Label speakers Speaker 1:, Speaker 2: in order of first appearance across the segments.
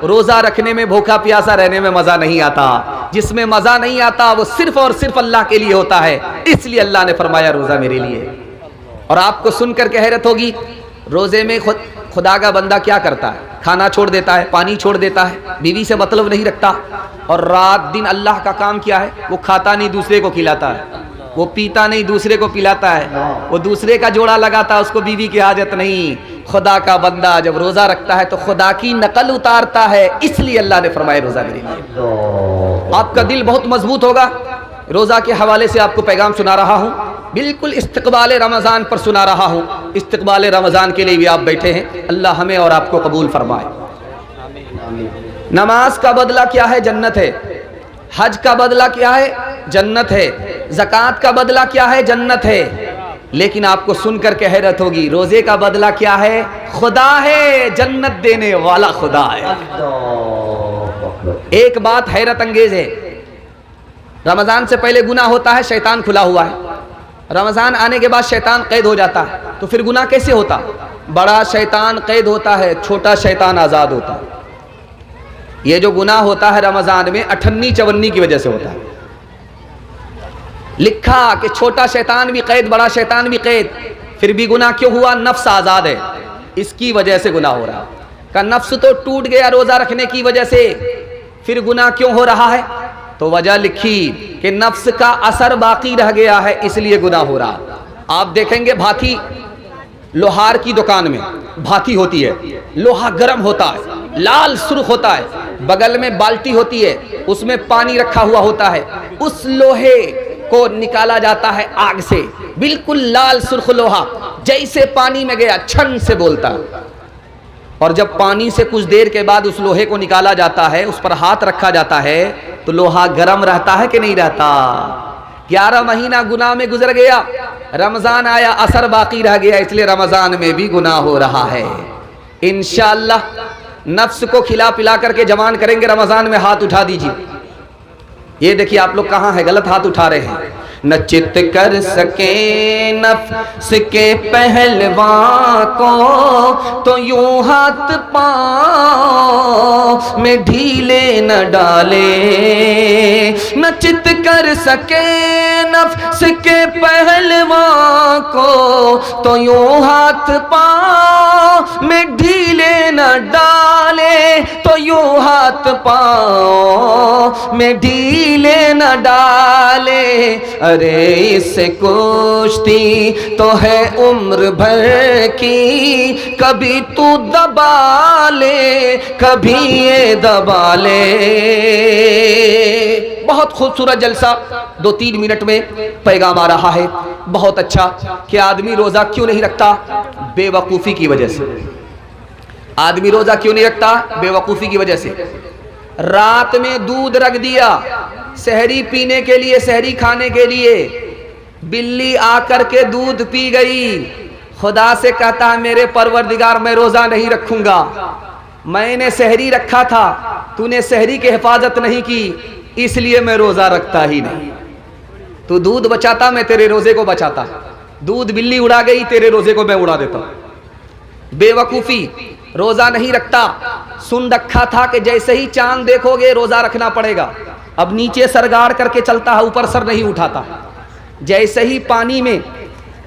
Speaker 1: روزہ رکھنے میں بھوکا پیاسا رہنے میں مزہ نہیں آتا، جس میں مزہ نہیں آتا وہ صرف اور صرف اللہ کے لیے ہوتا ہے، اس لیے اللہ نے فرمایا روزہ میرے لیے۔ اور آپ کو سن کر کے حیرت ہوگی، روزے میں خدا کا بندہ کیا کرتا ہے؟ کھانا چھوڑ دیتا ہے، پانی چھوڑ دیتا ہے، بیوی سے مطلب نہیں رکھتا، اور رات دن اللہ کا کام کیا ہے؟ وہ کھاتا نہیں دوسرے کو کھلاتا ہے، وہ پیتا نہیں دوسرے کو پلاتا ہے، وہ دوسرے کا جوڑا لگاتا ہے، اس کو بیوی کی حاجت نہیں۔ خدا کا بندہ جب روزہ رکھتا ہے تو خدا کی نقل اتارتا ہے، اس لیے اللہ نے فرمایا روزہ میرے لیے۔ آپ کا دل بہت مضبوط ہوگا۔ روزہ کے حوالے سے آپ کو پیغام سنا رہا ہوں، بالکل استقبال رمضان پر سنا رہا ہوں، استقبال رمضان کے لیے بھی آپ بیٹھے ہیں، اللہ ہمیں اور آپ کو قبول فرمائے۔ نماز کا بدلہ کیا ہے؟ جنت ہے۔ حج کا بدلہ کیا ہے؟ جنت ہے۔ زکوٰۃ کا بدلہ کیا ہے؟ جنت ہے۔ لیکن آپ کو سن کر کے حیرت ہوگی، روزے کا بدلہ کیا ہے؟ خدا ہے، جنت دینے والا خدا ہے۔ ایک بات حیرت انگیز ہے، رمضان سے پہلے گناہ ہوتا ہے، شیطان کھلا ہوا ہے، رمضان آنے کے بعد شیطان قید ہو جاتا ہے، تو پھر گناہ کیسے ہوتا؟ بڑا شیطان قید ہوتا ہے، چھوٹا شیطان آزاد ہوتا ہے۔ یہ جو گناہ ہوتا ہے رمضان میں 58 54 کی وجہ سے ہوتا ہے۔ لکھا کہ چھوٹا شیطان بھی قید، بڑا شیطان بھی قید، پھر بھی گناہ کیوں ہوا؟ نفس آزاد ہے، اس کی وجہ سے گناہ ہو رہا ہے۔ کہ نفس تو ٹوٹ گیا روزہ رکھنے کی وجہ سے، پھر گناہ کیوں ہو رہا ہے؟ تو وجہ لکھی کہ نفس کا اثر باقی رہ گیا ہے، اس لیے گناہ ہو رہا ہے۔ آپ دیکھیں گے بھاتی، لوہار کی دکان میں بھاتی ہوتی ہے، لوہا گرم ہوتا ہے، لال سرخ ہوتا ہے، بغل میں بالٹی ہوتی ہے، اس میں پانی رکھا ہوا ہوتا ہے، اس لوہے کو نکالا جاتا ہے آگ سے، بالکل لال سرخ لوہا، جیسے پانی میں گیا چھن سے بولتا ہے، اور جب پانی سے کچھ دیر کے بعد اس لوہے کو نکالا جاتا ہے، اس پر ہاتھ رکھا جاتا ہے، تو لوہا گرم رہتا ہے کہ نہیں رہتا؟ 11 مہینہ گناہ میں گزر گیا، رمضان آیا، اثر باقی رہ گیا، اس لیے رمضان میں بھی گناہ ہو رہا ہے۔ انشاءاللہ نفس کو کھلا پلا کر کے جوان کریں گے، رمضان میں ہاتھ اٹھا دیجیے۔ یہ دیکھیے آپ لوگ کہاں ہیں، غلط ہاتھ اٹھا رہے ہیں۔ نہ چت کر سکے نفس کے پہلوان کو، تو یوں ہاتھ پاؤں میں ڈھیلے نہ ڈالے۔ نہ چت کر سکے نفس کے پہلوان کو، تو یوں ہاتھ پاؤں میں ڈھیلے نہ ڈالے، تو یوں ہاتھ پاؤں میں ڈھیلے نہ ڈالے۔ ارے اس سے کشتی تو ہے عمر بھر کی، کبھی تو دبا لے کبھی یہ دبا لے۔ بہت خوبصورت جلسہ 2-3 منٹ میں پیغام آ رہا ہے، بہت اچھا کہ آدمی روزہ کیوں نہیں رکھتا؟ بے وقوفی کی وجہ سے۔ آدمی روزہ کیوں نہیں رکھتا؟ بے وقوفی کی وجہ سے۔ رات میں دودھ رکھ دیا سحری پینے کے لیے، سحری کھانے کے لیے، بلی آ کر کے دودھ پی گئی، خدا سے کہتا ہے میرے پروردگار میں روزہ نہیں رکھوں گا، میں نے سحری رکھا تھا، تو نے سحری کی حفاظت نہیں کی، اس لیے میں روزہ رکھتا ہی نہیں۔ تو دودھ بچاتا، میں تیرے روزے کو بچاتا، دودھ بلی اڑا گئی، تیرے روزے کو میں اڑا دیتا۔ بے وقوفی، روزہ نہیں رکھتا۔ سن رکھا تھا کہ جیسے ہی چاند دیکھو گے روزہ رکھنا پڑے گا، اب نیچے سرگاڑ کر کے چلتا ہے، اوپر سر نہیں اٹھاتا۔ جیسے ہی پانی میں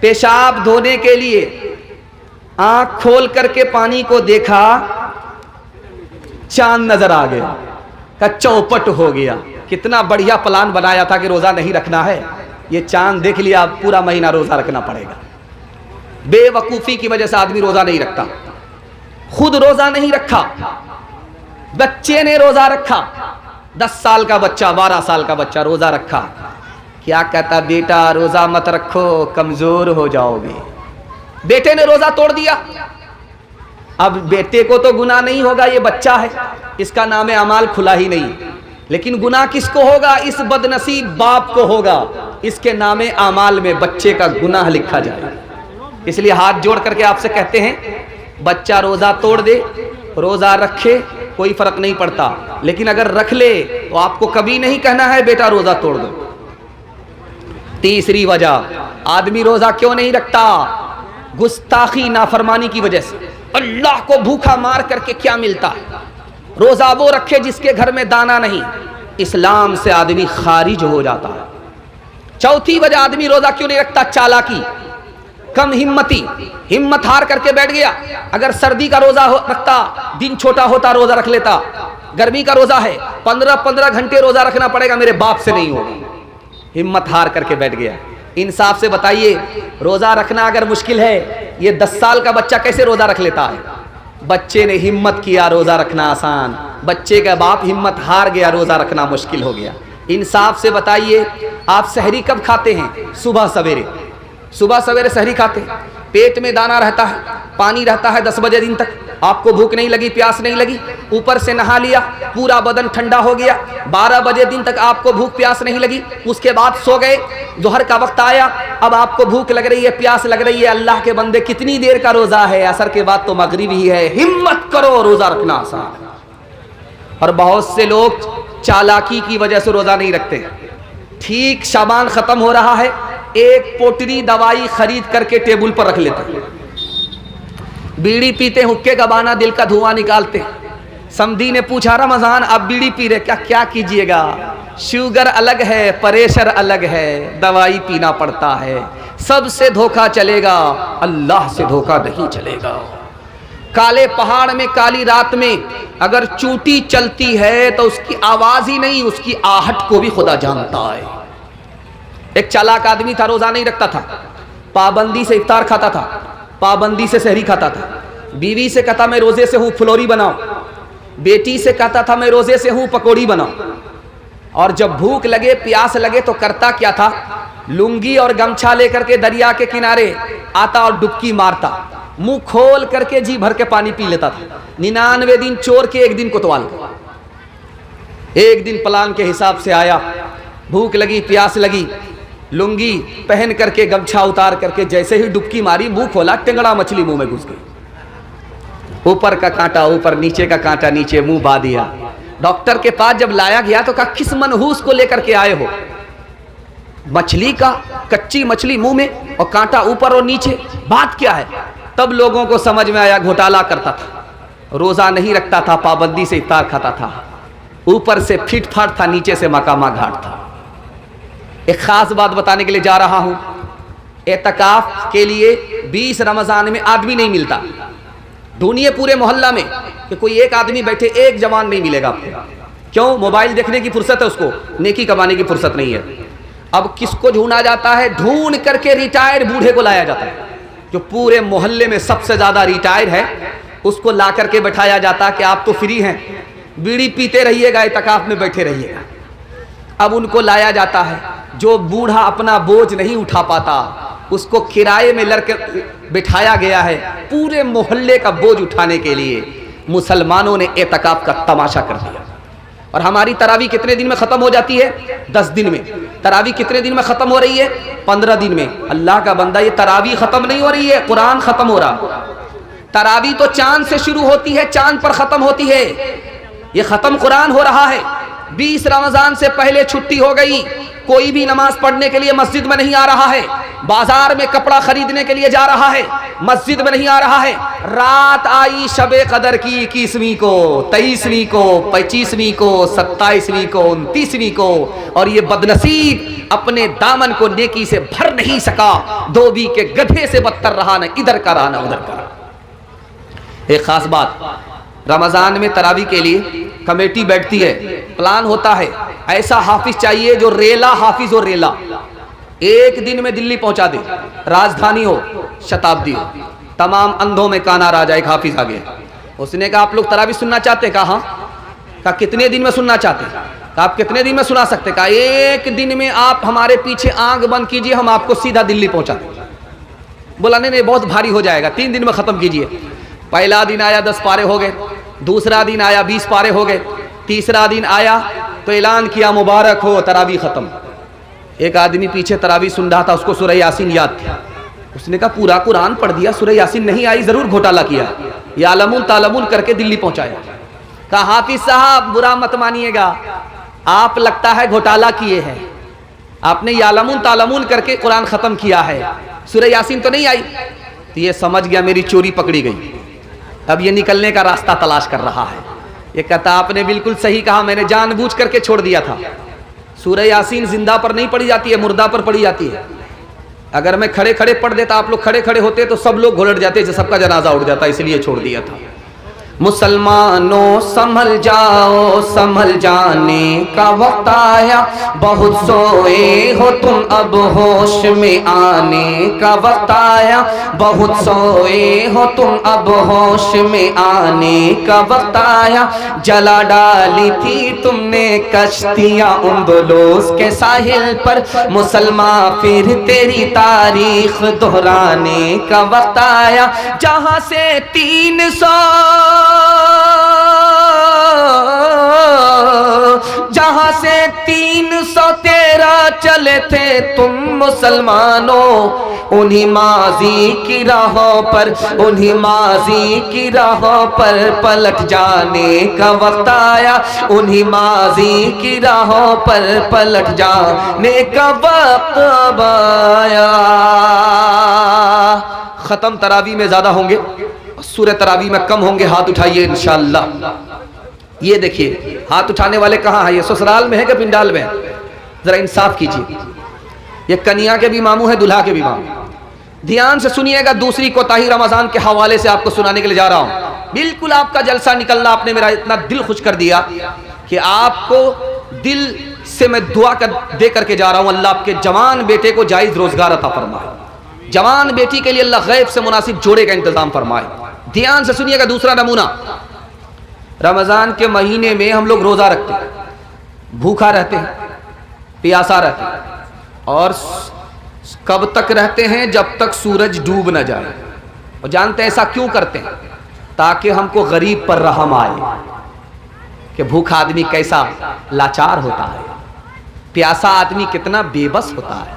Speaker 1: پیشاب دھونے کے لیے آنکھ کھول کر کے پانی کو دیکھا، چاند نظر آ گیا، کا چوپٹ ہو گیا۔ کتنا بڑھیا پلان بنایا تھا کہ روزہ نہیں رکھنا ہے، یہ چاند دیکھ لیا، پورا مہینہ روزہ رکھنا پڑے گا۔ بے وقوفی کی وجہ سے آدمی روزہ نہیں رکھتا۔ خود روزہ نہیں رکھا، بچے نے روزہ رکھا، 10 سال کا بچہ، 12 سال کا بچہ روزہ رکھا، کیا کہتا؟ بیٹا روزہ مت رکھو، کمزور ہو جاؤ گے۔ بیٹے نے روزہ توڑ دیا۔ اب بیٹے کو تو گناہ نہیں ہوگا، یہ بچہ ہے، اس کا نام اعمال کھلا ہی نہیں، لیکن گناہ کس کو ہوگا؟ اس بدنصیب باپ کو ہوگا، اس کے نام اعمال میں بچے کا گناہ لکھا جائے۔ اس لیے ہاتھ جوڑ کر کے آپ سے کہتے ہیں، بچہ روزہ توڑ دے، روزہ رکھے، کوئی فرق نہیں پڑتا، لیکن اگر رکھ لے تو آپ کو کبھی نہیں کہنا ہے بیٹا روزہ توڑ دو۔ تیسری وجہ آدمی روزہ کیوں نہیں رکھتا؟ گستاخی، نافرمانی کی وجہ سے۔ اللہ کو بھوکا مار کر کے کیا ملتا ہے؟ روزہ وہ رکھے جس کے گھر میں دانا نہیں، اسلام سے آدمی خارج ہو جاتا ہے۔ چوتھی وجہ آدمی روزہ کیوں نہیں رکھتا؟ چالاکی، کم ہمتی، ہمت ہار کر کے بیٹھ گیا۔ اگر سردی کا روزہ رکھتا، دن چھوٹا ہوتا روزہ رکھ لیتا۔ گرمی کا روزہ ہے، 15 گھنٹے روزہ رکھنا پڑے گا، میرے باپ سے نہیں ہوگا، ہمت ہار کر کے بیٹھ گیا۔ انصاف سے بتائیے، روزہ رکھنا اگر مشکل ہے، یہ 10 سال کا بچہ کیسے روزہ رکھ لیتا ہے؟ بچے نے ہمت کیا، روزہ رکھنا آسان، بچے کا باپ ہمت ہار گیا، روزہ رکھنا مشکل ہو گیا۔ انصاف سے بتائیے، آپ سحری کب کھاتے ہیں؟ صبح سویرے، صبح سویرے سحری کھاتے ہیں، پیٹ میں دانا رہتا ہے، پانی رہتا ہے 10 بجے دن تک، آپ کو بھوک نہیں لگی، پیاس نہیں لگی، اوپر سے نہا لیا، پورا بدن ٹھنڈا ہو گیا، 12 بجے دن تک آپ کو بھوک پیاس نہیں لگی، اس کے بعد سو گئے، ظہر کا وقت آیا، اب آپ کو بھوک لگ رہی ہے، پیاس لگ رہی ہے۔ اللہ کے بندے کتنی دیر کا روزہ ہے؟ عصر کے بعد تو مغرب ہی ہے، ہمت کرو، روزہ رکھنا آسان ہے۔ اور بہت سے لوگ چالاکی کی وجہ سے روزہ نہیں رکھتے۔ ٹھیک شعبان ختم ہو رہا ہے، ایک پوٹلی دوائی خرید کر کے ٹیبل پر رکھ لیتے ہیں، بیڑی پیتے، حکے کا بانا، دل کا دھواں نکالتے۔ سمدھی نے پوچھا رمضان آپ بیڑی پی رہے، کیا کیجئے گا؟ شوگر الگ ہے، پریشر الگ ہے، دوائی پینا پڑتا ہے، سب سے دھوکہ چلے گا، اللہ سے دھوکہ نہیں چلے گا۔ کالے پہاڑ میں کالی رات میں اگر چونٹی چلتی ہے تو اس کی آواز ہی نہیں، اس کی آہٹ کو بھی خدا جانتا ہے۔ ایک چالاک آدمی تھا، روزہ نہیں رکھتا تھا، پابندی سے افطار کھاتا تھا، پابندی سے سحری کھاتا تھا، بیوی سے کہتا میں روزے سے ہوں پھلوری بناؤ، بیٹی سے کہتا تھا میں روزے سے ہوں پکوڑی بناؤ، اور جب بھوک لگے پیاس لگے تو کرتا کیا تھا؟ لنگی اور گمچھا لے کر کے دریا کے کنارے آتا اور ڈبکی مارتا، منہ کھول کر کے جی بھر کے پانی پی لیتا تھا۔ 99 دن چور کے ایک دن کوتوال کا، ایک دن پلان کے حساب سے آیا، بھوک لگی پیاس لگی، لنگی پہن کر کے گمچھا اتار کر کے جیسے ہی ڈبکی ماری، منہ کھولا، ٹنگڑا مچھلی منہ میں گھس گئی، اوپر کا کانٹا اوپر، نیچے کا کانٹا نیچے، منہ با دیا۔ ڈاکٹر کے پاس جب لایا گیا تو کہا کس منحوس کو لے کر کے آئے ہو؟ مچھلی کا، کچی مچھلی منہ میں اور کانٹا اوپر اور نیچے، بات کیا ہے؟ تب لوگوں کو سمجھ میں آیا گھوٹالا کرتا تھا، روزہ نہیں رکھتا تھا، پابندی سے افطار کھاتا تھا، اوپر سے پھٹ پھاٹ تھا، نیچے سے مقامہ گھاٹ تھا۔ ایک خاص بات بتانے کے لیے جا رہا ہوں، اعتکاف کے لیے 20 رمضان میں آدمی نہیں ملتا، ڈھونڈیے پورے محلہ میں کہ کوئی ایک آدمی بیٹھے، ایک جوان نہیں ملے گا آپ کو۔ کیوں؟ موبائل دیکھنے کی فرصت ہے اس کو، نیکی کمانے کی فرصت نہیں ہے۔ اب کس کو ڈھونڈا جاتا ہے؟ ڈھونڈ کر کے ریٹائر بوڑھے کو لایا جاتا ہے، جو پورے محلے میں سب سے زیادہ ریٹائر ہے، اس کو لا کر کے بٹھایا جاتا کہ آپ تو فری ہیں، بیڑی پیتے رہیے گا، اعتکاف میں بیٹھے رہیے گا۔ اب ان کو لایا جاتا ہے، جو بوڑھا اپنا بوجھ نہیں اٹھا پاتا، اس کو کرائے میں لڑ کر بٹھایا گیا ہے پورے محلے کا بوجھ اٹھانے کے لیے۔ مسلمانوں نے اعتکاف کا تماشا کر دیا۔ اور ہماری تراویح کتنے دن میں ختم ہو جاتی ہے؟ 10 دن میں۔ تراویح کتنے دن میں ختم ہو رہی ہے؟ 15 دن میں۔ اللہ کا بندہ، یہ تراویح ختم نہیں ہو رہی ہے، قرآن ختم ہو رہا۔ تراویح تو چاند سے شروع ہوتی ہے، چاند پر ختم ہوتی ہے، یہ ختم قرآن ہو رہا ہے۔ 20 رمضان سے پہلے چھٹی ہو گئی، کوئی بھی نماز پڑھنے کے لیے مسجد میں نہیں آ رہا ہے، بازار میں کپڑا خریدنے کے لیے جا رہا ہے، مسجد میں نہیں آ رہا ہے۔ رات آئی شب قدر کی 21ویں کو، 23ویں کو، 25ویں کو، 27ویں کو، 29ویں کو، اور یہ بدنصیب اپنے دامن کو نیکی سے بھر نہیں سکا، دھوبی کے گدھے سے بدتر رہا، نہ ادھر کا رہا نہ ادھر کا رہا۔ ایک خاص بات، رمضان میں تراویح کے لیے کمیٹی بیٹھتی ہے، پلان ہوتا ہے، ایسا حافظ چاہیے جو ریلا حافظ ہو، ریلا، ایک دن میں دلی پہنچا دے، راجدھانی ہو، شتابدی ہو، تمام اندھوں میں کانا راجا ایک حافظ آگے۔ اس نے کہا آپ لوگ تراویح سننا چاہتے؟ کہا ہاں۔ کہا کتنے دن میں سننا چاہتے؟ کہا آپ کتنے دن میں سنا سکتے؟ کہا ایک دن میں آپ ہمارے پیچھے آنکھ بند کیجئے، ہم آپ کو سیدھا دلی پہنچا دیں۔ بولا نہیں بہت بھاری ہو جائے گا، 3 دن میں ختم کیجئے۔ پہلا دن آیا 10 پارے ہو گئے، دوسرا دن آیا 20 پارے ہو گئے، تیسرا دن آیا تو اعلان کیا مبارک ہو تراویح ختم۔ ایک آدمی پیچھے تراویح سن رہا تھا، اس کو سورہ یاسین یاد تھی، اس نے کہا پورا قرآن پڑھ دیا، سورہ یاسین نہیں آئی، ضرور گھوٹالا کیا، یعلمون تعلمون کر کے دلی پہنچایا۔ کہا حافظ صاحب برا مت مانیے گا، آپ لگتا ہے گھوٹالا کیے ہیں، آپ نے یعلمون تعلمون کر کے قرآن ختم کیا ہے، سورہ یاسین تو نہیں آئی۔ تو یہ سمجھ گیا میری چوری پکڑی گئی، اب یہ نکلنے کا راستہ تلاش کر رہا ہے۔ یہ کہتا آپ نے بالکل صحیح کہا، میں نے جان بوجھ کر کے چھوڑ دیا تھا۔ سورہ یاسین زندہ پر نہیں پڑھی جاتی ہے، مردہ پر پڑھی جاتی ہے۔ اگر میں کھڑے کھڑے پڑھ دیتا، آپ لوگ کھڑے کھڑے ہوتے تو سب لوگ گھلٹ جاتے، سب کا جنازہ اٹھ جاتا، اس لیے چھوڑ دیا تھا۔ مسلمانوں سنبھل جاؤ، سنبھل جانے کا وقت آیا، بہت سوئے ہو تم اب ہوش میں آنے کا وقت آیا، بہت سوئے ہو تم اب ہوش میں آنے کا وقت آیا، جلا ڈالی تھی تم نے کشتیاں اندلس کے ساحل پر، مسلمان پھر تیری تاریخ دہرانے کا وقت آیا، جہاں سے 313 چلے تھے تم مسلمانوں، انہی ماضی کی راہوں پر، انہی ماضی کی راہوں پر پلٹ جانے کا وقت آیا، انہی ماضی کی راہوں پر پلٹ جانے کا وقت آیا۔ ختم تراویح میں زیادہ ہوں گے، سورہ تراویح میں کم ہوں گے، ہاتھ اٹھائیے انشاءاللہ۔ یہ دیکھیے ہاتھ اٹھانے والے کہاں ہیں؟ یہ سسرال میں ہے کہ پنڈال میں ہے؟ ذرا انصاف کیجیے۔ یہ کنیا کے بھی ماموں ہیں، دلہا کے بھی ماموں۔ دھیان سے سنیے گا، دوسری کوتاہی رمضان کے حوالے سے آپ کو سنانے کے لیے جا رہا ہوں۔ بالکل آپ کا جلسہ نکلنا، آپ نے میرا اتنا دل خوش کر دیا کہ آپ کو دل سے میں دعا دے کر کے جا رہا ہوں، اللہ آپ کے جوان بیٹے کو جائز روزگار عطا فرمائے، جوان بیٹی کے لیے اللہ غیب سے مناسب جوڑے کا انتظام فرمائے۔ دھیان سے سنیے گا دوسرا نمونہ۔ رمضان کے مہینے میں ہم لوگ روزہ رکھتے ہیں، بھوکا رہتے ہیں، پیاسا رہتے ہیں، اور کب تک رہتے ہیں؟ جب تک سورج ڈوب نہ جائے۔ اور جانتے ہیں ایسا کیوں کرتے ہیں؟ تاکہ ہم کو غریب پر رحم آئے کہ بھوکا آدمی کیسا لاچار ہوتا ہے، پیاسا آدمی کتنا بے بس ہوتا ہے۔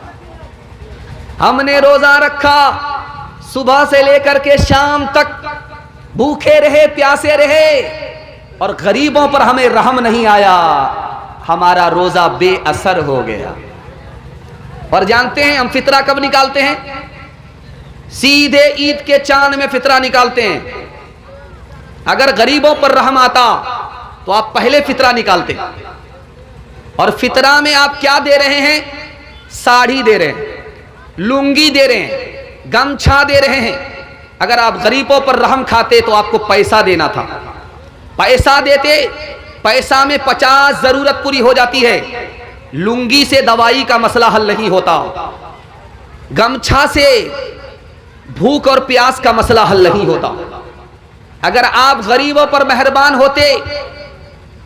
Speaker 1: ہم نے روزہ رکھا، صبح سے لے کر کے شام تک بھوکے رہے، پیاسے رہے، اور غریبوں پر ہمیں رحم نہیں آیا، ہمارا روزہ بے اثر ہو گیا۔ اور جانتے ہیں ہم فطرہ کب نکالتے ہیں؟ سیدھے عید کے چاند میں فطرہ نکالتے ہیں۔ اگر غریبوں پر رحم آتا تو آپ پہلے فطرہ نکالتے، اور فطرہ میں آپ کیا دے رہے ہیں؟ ساڑھی دے رہے ہیں، لنگی دے رہے ہیں، گمچھا دے رہے ہیں۔ اگر آپ غریبوں پر رحم کھاتے تو آپ کو پیسہ دینا تھا، پیسہ دیتے، پیسہ میں 50 ضرورت پوری ہو جاتی ہے، لنگی سے دوائی کا مسئلہ حل نہیں ہوتا، گمچھا سے بھوک اور پیاس کا مسئلہ حل نہیں ہوتا۔ اگر آپ غریبوں پر مہربان ہوتے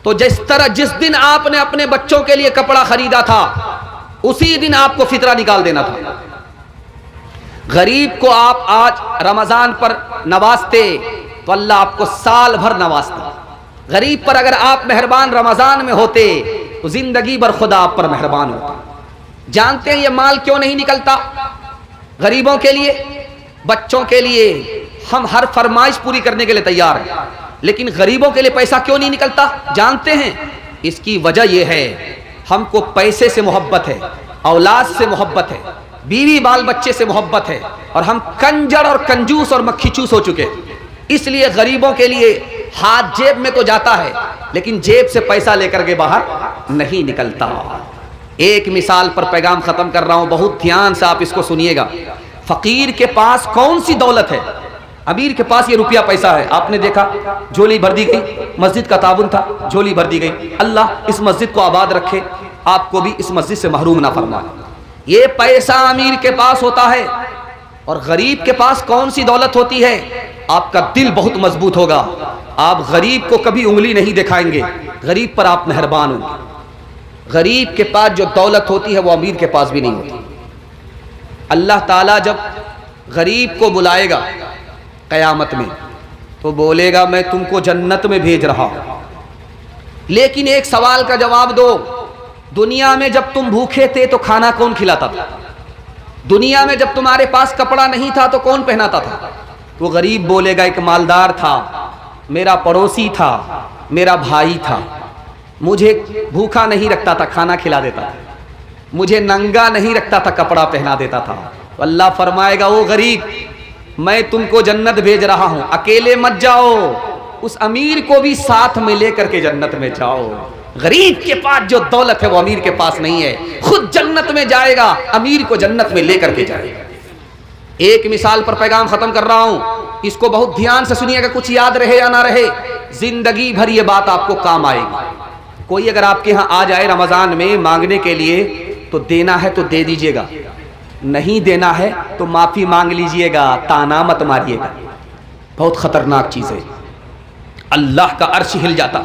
Speaker 1: تو جس دن آپ نے اپنے بچوں کے لیے کپڑا خریدا تھا، اسی دن آپ کو فطرہ نکال دینا تھا۔ غریب کو آپ آج رمضان پر نوازتے تو اللہ آپ کو سال بھر نوازتا۔ غریب پر اگر آپ مہربان رمضان میں ہوتے تو زندگی بھر خدا آپ پر مہربان ہوتا۔ جانتے ہیں یہ مال کیوں نہیں نکلتا؟ غریبوں کے لیے، بچوں کے لیے ہم ہر فرمائش پوری کرنے کے لیے تیار ہیں، لیکن غریبوں کے لیے پیسہ کیوں نہیں نکلتا؟ جانتے ہیں اس کی وجہ یہ ہے، ہم کو پیسے سے محبت ہے، اولاد سے محبت ہے، بیوی بال بچے سے محبت ہے، اور ہم کنجر اور کنجوس اور مکھی چوس ہو چکے۔ اس لیے غریبوں کے لیے ہاتھ جیب میں تو جاتا ہے، لیکن جیب سے پیسہ لے کر کے باہر نہیں نکلتا۔ ایک مثال پر پیغام ختم کر رہا ہوں، بہت دھیان سے آپ اس کو سنیے گا۔ فقیر کے پاس کون سی دولت ہے؟ امیر کے پاس یہ روپیہ پیسہ ہے۔ آپ نے دیکھا جھولی بھر دی گئی، مسجد کا تعاون تھا، جھولی بھر دی گئی۔ اللہ اس مسجد کو آباد رکھے، آپ کو بھی اس مسجد سے محروم نہ فرمائے۔ یہ پیسہ امیر کے پاس ہوتا ہے، اور غریب کے پاس کون سی دولت ہوتی ہے؟ آپ کا دل بہت مضبوط ہوگا، آپ غریب کو کبھی انگلی نہیں دکھائیں گے، غریب پر آپ مہربان ہوں گے۔ غریب کے پاس جو دولت ہوتی ہے وہ امیر کے پاس بھی نہیں ہوتی۔ اللہ تعالیٰ جب غریب کو بلائے گا قیامت میں تو بولے گا میں تم کو جنت میں بھیج رہا ہوں، لیکن ایک سوال کا جواب دو، دنیا میں جب تم بھوکے تھے تو کھانا کون کھلاتا تھا؟ دنیا میں جب تمہارے پاس کپڑا نہیں تھا تو کون پہناتا تھا؟ وہ غریب بولے گا ایک مالدار تھا، میرا پڑوسی تھا، میرا بھائی تھا، مجھے بھوکا نہیں رکھتا تھا، کھانا کھلا دیتا تھا، مجھے ننگا نہیں رکھتا تھا، کپڑا پہنا دیتا تھا۔ تو اللہ فرمائے گا وہ غریب میں تم کو جنت بھیج رہا ہوں، اکیلے مت جاؤ، اس امیر کو بھی ساتھ میں لے کر کے جنت میں جاؤ. غریب کے پاس جو دولت ہے وہ امیر کے پاس نہیں ہے. خود جنت میں جائے گا, امیر کو جنت میں لے کر کے جائے گا. ایک مثال پر پیغام ختم کر رہا ہوں, اس کو بہت دھیان سے سنیے گا, کچھ یاد رہے یا نہ رہے, زندگی بھر یہ بات آپ کو کام آئے گی. کوئی اگر آپ کے ہاں آ جائے رمضان میں مانگنے کے لیے تو دینا ہے تو دے دیجئے گا, نہیں دینا ہے تو معافی مانگ لیجئے گا, تانا مت ماریے گا. بہت خطرناک چیز ہے, اللہ کا عرش ہل جاتا.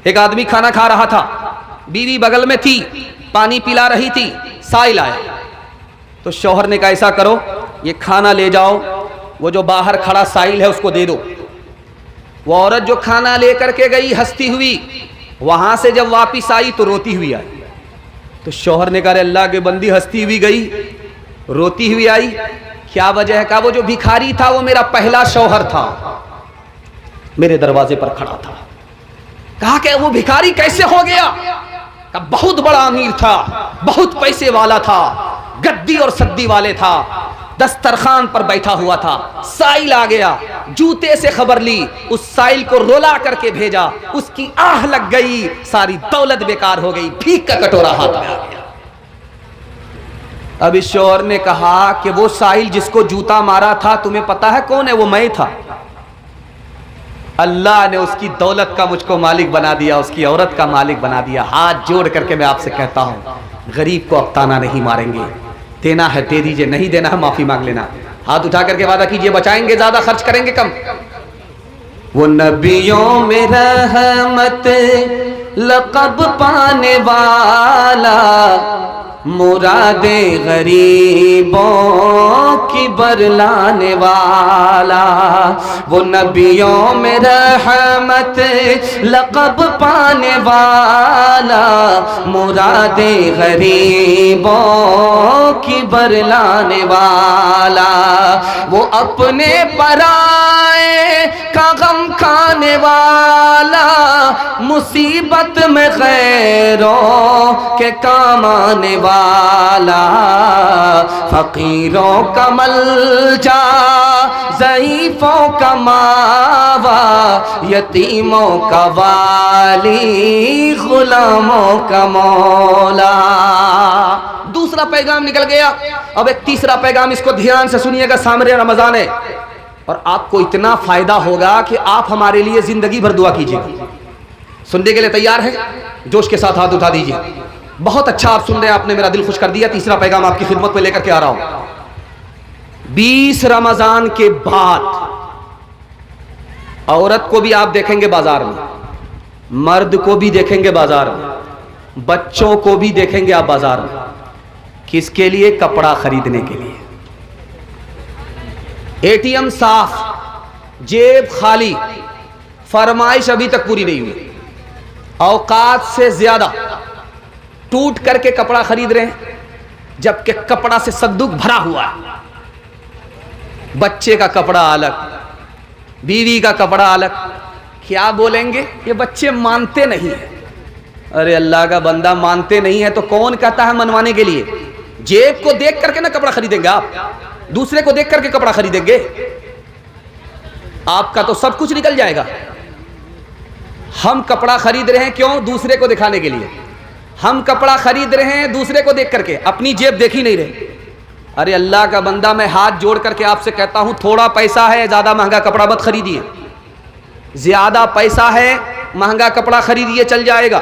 Speaker 1: ایک آدمی کھانا کھا رہا تھا, بیوی بغل میں تھی, پانی پلا رہی تھی, سائل آیا تو شوہر نے کہا ایسا کرو, یہ کھانا لے جاؤ, وہ جو باہر کھڑا سائل ہے اس کو دے دو. وہ عورت جو کھانا لے کر کے گئی ہنستی ہوئی, وہاں سے جب واپس آئی تو روتی ہوئی آئی. تو شوہر نے کہا اللہ کے بندی, ہنستی ہوئی گئی, روتی ہوئی آئی, کیا وجہ ہے؟ کہا وہ جو بھکاری تھا وہ میرا پہلا شوہر تھا, میرے دروازے پر کھڑا تھا. کہا کہ وہ بھکاری کیسے ہو گیا؟ کہا بہت بڑا امیر تھا, بہت پیسے والا تھا, گدی اور سدی والے تھا, دسترخوان پر بیٹھا ہوا تھا, سائل آ گیا, جوتے سے خبر لی, اس سائل کو رولا کر کے بھیجا, اس کی آہ لگ گئی, ساری دولت بیکار ہو گئی, بھیک کا کٹورا ہاتھ میں آ گیا. اب اس شوہر نے کہا کہ وہ سائل جس کو جوتا مارا تھا تمہیں پتا ہے کون ہے؟ وہ میں تھا. اللہ نے اس کی دولت کا مجھ کو مالک بنا دیا, اس کی عورت کا مالک بنا دیا. ہاتھ جوڑ کر کے میں آپ سے کہتا ہوں, غریب کو اب تانا نہیں ماریں گے, دینا ہے دے دیجئے, نہیں دینا ہے معافی مانگ لینا. ہاتھ اٹھا کر کے وعدہ کیجئے, بچائیں گے زیادہ, خرچ کریں گے کم. وہ نبیوں میں رحمت لقب پانے والا, مرادیں غریبوں کی برلانے والا. وہ نبیوں میں رحمت لقب پانے والا, مرادیں غریبوں کی برلانے والا. وہ اپنے پرائے کا غم کھانے والا, مصیبت میں غیروں کے کام آنے والا. فقیروں کا ملجا, ضعیفوں کا ماوا, یتیموں کا والی, غلاموں کا مولا. دوسرا پیغام نکل گیا. اب ایک تیسرا پیغام, اس کو دھیان سے سنیے گا, سامنے رمضان ہے اور آپ کو اتنا فائدہ ہوگا کہ آپ ہمارے لیے زندگی بھر دعا کیجیے گا. سننے کے لیے تیار ہیں؟ جوش کے ساتھ ہاتھ اٹھا دیجیے. بہت اچھا آپ سن رہے ہیں, آپ نے میرا دل خوش کر دیا. تیسرا پیغام آپ کی خدمت میں لے کر کے آ رہا ہوں. 20 رمضان کے بعد عورت کو بھی آپ دیکھیں گے بازار میں, مرد کو بھی دیکھیں گے بازار میں, بچوں کو بھی دیکھیں گے آپ بازار میں. کس کے لیے؟ کپڑا خریدنے کے لیے. اے ٹی ایم صاف, جیب خالی, فرمائش ابھی تک پوری نہیں ہوئی, اوقات سے زیادہ ٹوٹ کر کے کپڑا خرید رہے ہیں, جبکہ کپڑا سے صندوق بھرا ہوا ہے. بچے کا کپڑا الگ, بیوی کا کپڑا الگ. کیا بولیں گے؟ یہ بچے مانتے نہیں ہیں. ارے اللہ کا بندہ, مانتے نہیں ہے تو کون کہتا ہے منوانے کے لیے؟ جیب کو دیکھ کر کے نہ کپڑا خریدیں گے آپ, دوسرے کو دیکھ کر کے کپڑا خریدیں گے؟ آپ کا تو سب کچھ نکل جائے گا. ہم کپڑا خرید رہے ہیں کیوں؟ دوسرے کو دکھانے کے لیے. ہم کپڑا خرید رہے ہیں دوسرے کو دیکھ کر کے, اپنی جیب دیکھ ہی نہیں رہے. ارے اللہ کا بندہ, میں ہاتھ جوڑ کر کے آپ سے کہتا ہوں, تھوڑا پیسہ ہے, زیادہ مہنگا کپڑا مت خریدیے. زیادہ پیسہ ہے, مہنگا کپڑا خریدیے, چل جائے گا.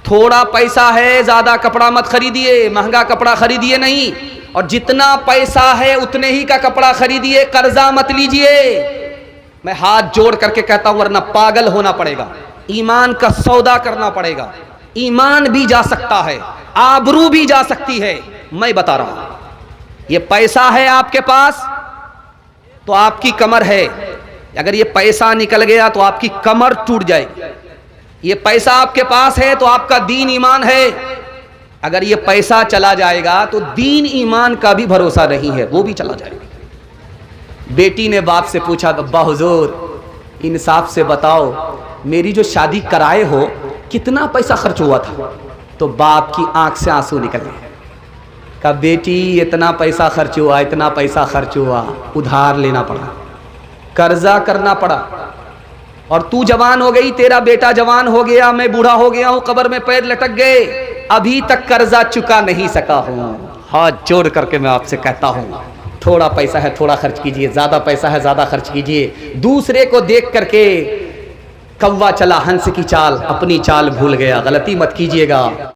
Speaker 1: تھوڑا پیسہ ہے, زیادہ کپڑا مت خریدیے, مہنگا کپڑا خریدیے نہیں. اور جتنا پیسہ ہے اتنے ہی کا کپڑا خریدیے, قرضہ مت لیجیے. میں ہاتھ جوڑ کر کے کہتا ہوں, ورنہ پاگل ہونا پڑے گا, ایمان کا سودا کرنا پڑے گا. ایمان بھی جا سکتا ہے, آبرو بھی جا سکتی ہے. میں بتا رہا ہوں, یہ پیسہ ہے آپ کے پاس تو آپ کی کمر ہے, اگر یہ پیسہ نکل گیا تو آپ کی کمر ٹوٹ جائے گی. یہ پیسہ آپ کے پاس ہے تو آپ کا دین ایمان ہے, اگر یہ پیسہ چلا جائے گا تو دین ایمان کا بھی بھروسہ نہیں ہے, وہ بھی چلا جائے گا. بیٹی نے باپ سے پوچھا, ابا حضور انصاف سے بتاؤ, میری جو شادی کرائے ہو کتنا پیسہ خرچ ہوا تھا؟ تو باپ کی آنکھ سے آنسو نکل گئے. کہا بیٹی اتنا پیسہ خرچ ہوا, اتنا پیسہ خرچ ہوا, ادھار لینا پڑا, قرضہ کرنا پڑا. اور تو جوان ہو گئی، تیرا بیٹا جوان ہو گیا، میں بوڑھا ہو گیا ہوں، قبر میں پیر لٹک گئے، ابھی تک قرضہ چکا نہیں سکا ہوں، ہاتھ جوڑ کر کے میں آپ سے کہتا ہوں تھوڑا پیسہ ہے تھوڑا خرچ کیجئے، زیادہ پیسہ ہے زیادہ خرچ کیجئے۔ دوسرے کو دیکھ کر کے کوا چلا ہنس کی چال، اپنی چال بھول گیا، غلطی مت کیجئے گا۔